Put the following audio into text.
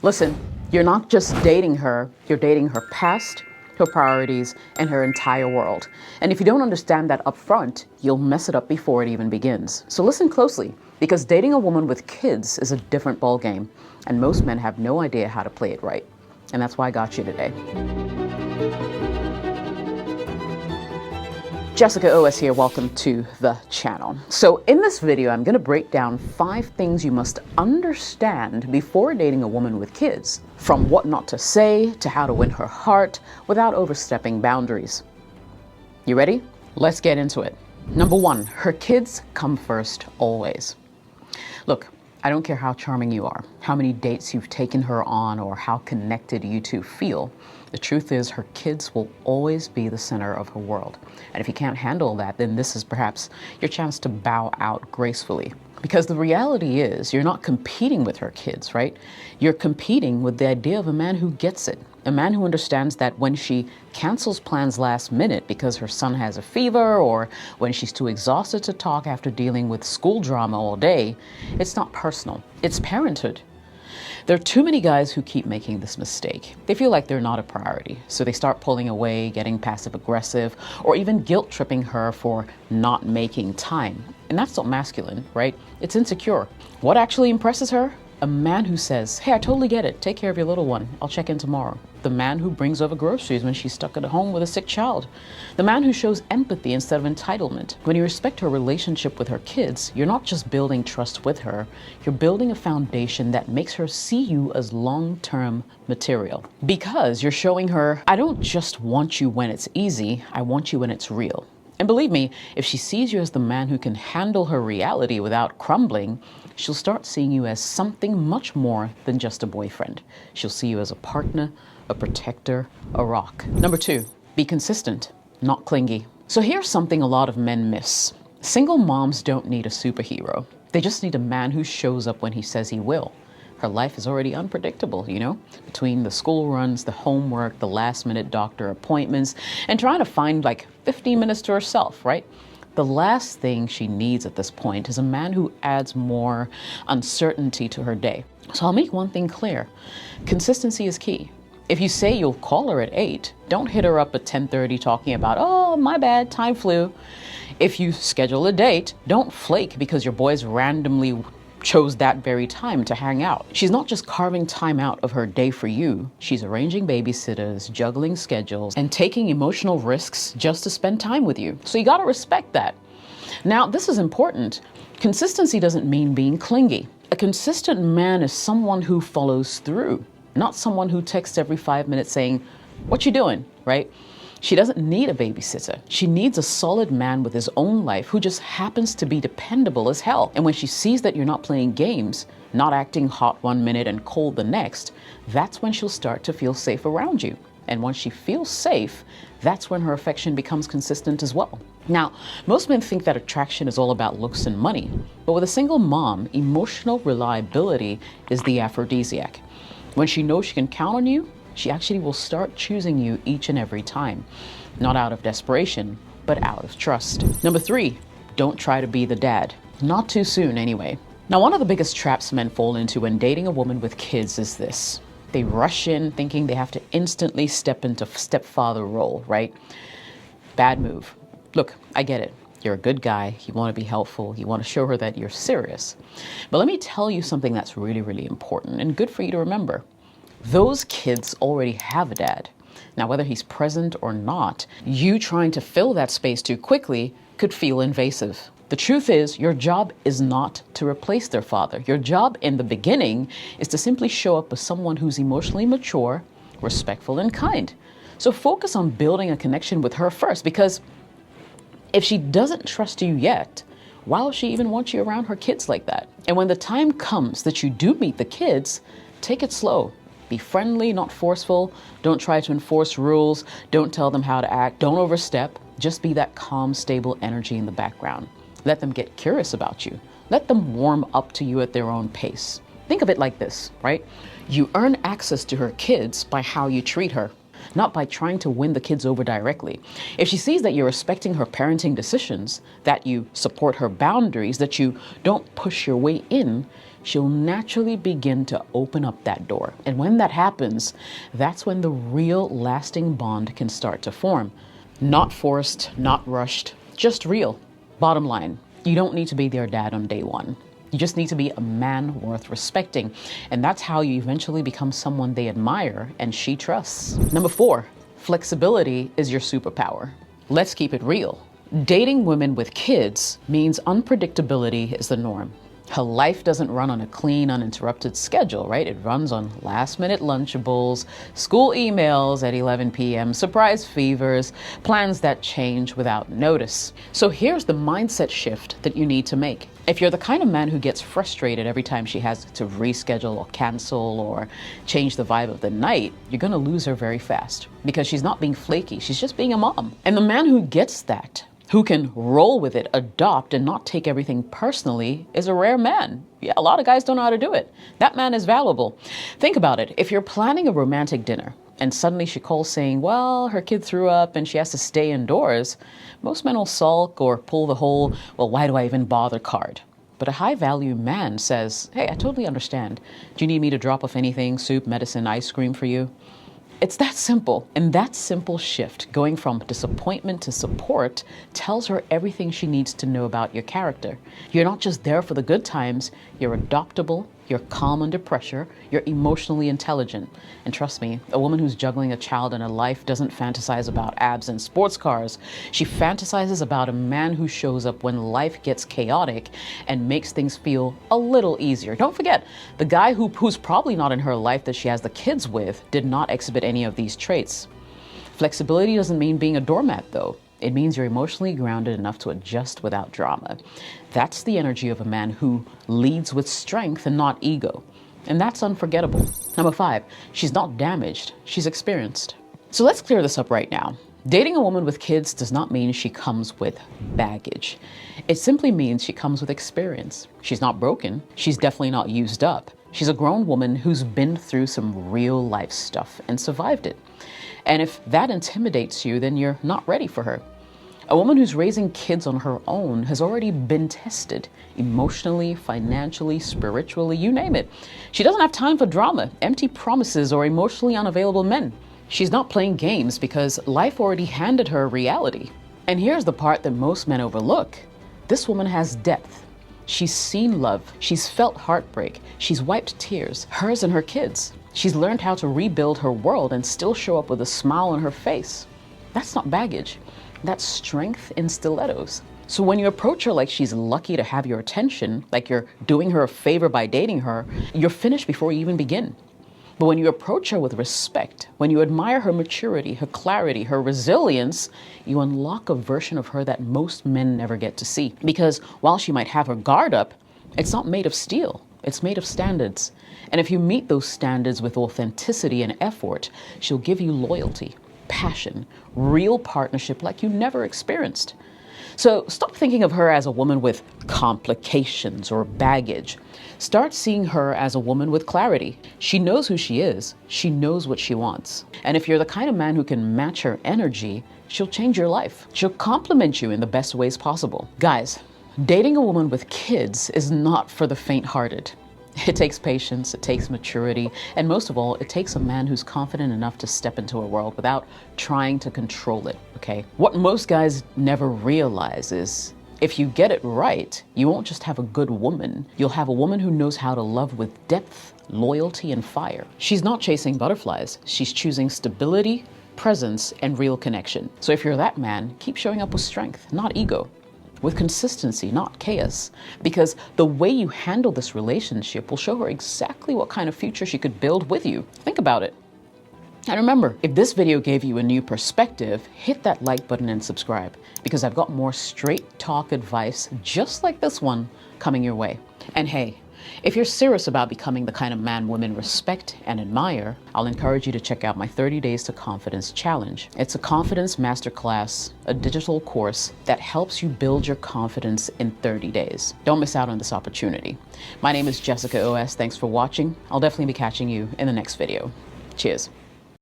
Listen, you're not just dating her, you're dating her past, her priorities, and her entire world. And if you don't understand that up front, you'll mess it up before it even begins. So listen closely, because dating a woman with kids is a different ballgame, and most men have no idea how to play it right. And that's why I got you today. Jessica OS here, welcome to the channel. So in this video, I'm gonna break down 5 things you must understand before dating a woman with kids, from what not to say to how to win her heart without overstepping boundaries. You ready? Let's get into it. Number 1, her kids come first always. Look, I don't care how charming you are, how many dates you've taken her on, or how connected you two feel. The truth is, her kids will always be the center of her world. And if you can't handle that, then this is perhaps your chance to bow out gracefully. Because the reality is, you're not competing with her kids, right? You're competing with the idea of a man who gets it. A man who understands that when she cancels plans last minute because her son has a fever, or when she's too exhausted to talk after dealing with school drama all day, it's not personal, it's parenthood. There are too many guys who keep making this mistake. They feel like they're not a priority, so they start pulling away, getting passive aggressive, or even guilt tripping her for not making time. And that's not masculine, right? It's insecure. What actually impresses her? A man who says, hey, I totally get it. Take care of your little one. I'll check in tomorrow. The man who brings over groceries when she's stuck at home with a sick child. The man who shows empathy instead of entitlement. When you respect her relationship with her kids, you're not just building trust with her, you're building a foundation that makes her see you as long-term material. Because you're showing her, I don't just want you when it's easy, I want you when it's real. And believe me, if she sees you as the man who can handle her reality without crumbling, she'll start seeing you as something much more than just a boyfriend. She'll see you as a partner, a protector, a rock. Number 2, be consistent, not clingy. So here's something a lot of men miss. Single moms don't need a superhero. They just need a man who shows up when he says he will. Her life is already unpredictable, you know, between the school runs, the homework, the last minute doctor appointments, and trying to find like 15 minutes to herself, right? The last thing she needs at this point is a man who adds more uncertainty to her day. So I'll make one thing clear. Consistency is key. If you say you'll call her at 8, don't hit her up at 10:30 talking about, oh, my bad, time flew. If you schedule a date, don't flake because your boys randomly chose that very time to hang out. She's not just carving time out of her day for you. She's arranging babysitters, juggling schedules, and taking emotional risks just to spend time with you. So you gotta respect that. Now, this is important. Consistency doesn't mean being clingy. A consistent man is someone who follows through, not someone who texts every 5 minutes saying, what you doing, right? She doesn't need a babysitter. She needs a solid man with his own life who just happens to be dependable as hell. And when she sees that you're not playing games, not acting hot 1 minute and cold the next, that's when she'll start to feel safe around you. And once she feels safe, that's when her affection becomes consistent as well. Now, most men think that attraction is all about looks and money, but with a single mom, emotional reliability is the aphrodisiac. When she knows she can count on you, she actually will start choosing you each and every time, not out of desperation, but out of trust. Number 3, don't try to be the dad. Not too soon anyway. Now, one of the biggest traps men fall into when dating a woman with kids is this. They rush in thinking they have to instantly step into stepfather role, right? Bad move. Look, I get it. You're a good guy, you want to be helpful, you want to show her that you're serious. But let me tell you something that's really, really important and good for you to remember. Those kids already have a dad. Now, whether he's present or not, you trying to fill that space too quickly could feel invasive. The truth is, your job is not to replace their father. Your job in the beginning is to simply show up as someone who's emotionally mature, respectful, and kind. So focus on building a connection with her first, because if she doesn't trust you yet, why would she even want you around her kids like that? And when the time comes that you do meet the kids, take it slow. Be friendly, not forceful. Don't try to enforce rules. Don't tell them how to act. Don't overstep. Just be that calm, stable energy in the background. Let them get curious about you. Let them warm up to you at their own pace. Think of it like this, right? You earn access to her kids by how you treat her, not by trying to win the kids over directly. If she sees that you're respecting her parenting decisions, that you support her boundaries, that you don't push your way in, she'll naturally begin to open up that door. And when that happens, that's when the real lasting bond can start to form. Not forced, not rushed, just real. Bottom line, you don't need to be their dad on day one. You just need to be a man worth respecting. And that's how you eventually become someone they admire and she trusts. Number 4, flexibility is your superpower. Let's keep it real. Dating women with kids means unpredictability is the norm. Her life doesn't run on a clean, uninterrupted schedule, right? It runs on last-minute Lunchables, school emails at 11 p.m., surprise fevers, plans that change without notice. So here's the mindset shift that you need to make. If you're the kind of man who gets frustrated every time she has to reschedule or cancel or change the vibe of the night, you're going to lose her very fast because she's not being flaky. She's just being a mom. And the man who gets that, who can roll with it, adopt, and not take everything personally is a rare man. Yeah, a lot of guys don't know how to do it. That man is valuable. Think about it. If you're planning a romantic dinner and suddenly she calls saying, well, her kid threw up and she has to stay indoors, most men will sulk or pull the whole, well, why do I even bother card? But a high-value man says, hey, I totally understand. Do you need me to drop off anything, soup, medicine, ice cream for you? It's that simple. And that simple shift, going from disappointment to support, tells her everything she needs to know about your character. You're not just there for the good times, you're adaptable, you're calm under pressure, you're emotionally intelligent. And trust me, a woman who's juggling a child and a life doesn't fantasize about abs and sports cars. She fantasizes about a man who shows up when life gets chaotic and makes things feel a little easier. Don't forget, the guy who's probably not in her life that she has the kids with did not exhibit any of these traits. Flexibility doesn't mean being a doormat, though. It means you're emotionally grounded enough to adjust without drama. That's the energy of a man who leads with strength and not ego. And that's unforgettable. Number 5, she's not damaged, she's experienced. So let's clear this up right now. Dating a woman with kids does not mean she comes with baggage. It simply means she comes with experience. She's not broken. She's definitely not used up. She's a grown woman who's been through some real life stuff and survived it. And if that intimidates you, then you're not ready for her. A woman who's raising kids on her own has already been tested emotionally, financially, spiritually, you name it. She doesn't have time for drama, empty promises, or emotionally unavailable men. She's not playing games because life already handed her reality. And here's the part that most men overlook. This woman has depth. She's seen love. She's felt heartbreak. She's wiped tears, hers and her kids. She's learned how to rebuild her world and still show up with a smile on her face. That's not baggage. That's strength in stilettos. So when you approach her like she's lucky to have your attention, like you're doing her a favor by dating her, you're finished before you even begin. But when you approach her with respect, when you admire her maturity, her clarity, her resilience, you unlock a version of her that most men never get to see. Because while she might have her guard up, it's not made of steel. It's made of standards. And if you meet those standards with authenticity and effort, she'll give you loyalty, passion, real partnership like you never experienced. So stop thinking of her as a woman with complications or baggage. Start seeing her as a woman with clarity. She knows who she is. She knows what she wants. And if you're the kind of man who can match her energy, she'll change your life. She'll compliment you in the best ways possible. Guys, dating a woman with kids is not for the faint-hearted. It takes patience, it takes maturity, and most of all, it takes a man who's confident enough to step into a world without trying to control it, okay? What most guys never realize is if you get it right, you won't just have a good woman, you'll have a woman who knows how to love with depth, loyalty, and fire. She's not chasing butterflies, she's choosing stability, presence, and real connection. So if you're that man, keep showing up with strength, not ego. With consistency, not chaos, because the way you handle this relationship will show her exactly what kind of future she could build with you. Think about it. And remember, if this video gave you a new perspective, hit that like button and subscribe, because I've got more straight talk advice just like this one coming your way. And hey, if you're serious about becoming the kind of man women respect and admire, I'll encourage you to check out my 30 Days to Confidence Challenge. It's a confidence masterclass, a digital course that helps you build your confidence in 30 days. Don't miss out on this opportunity. My name is Jessica OS. Thanks for watching. I'll definitely be catching you in the next video. Cheers.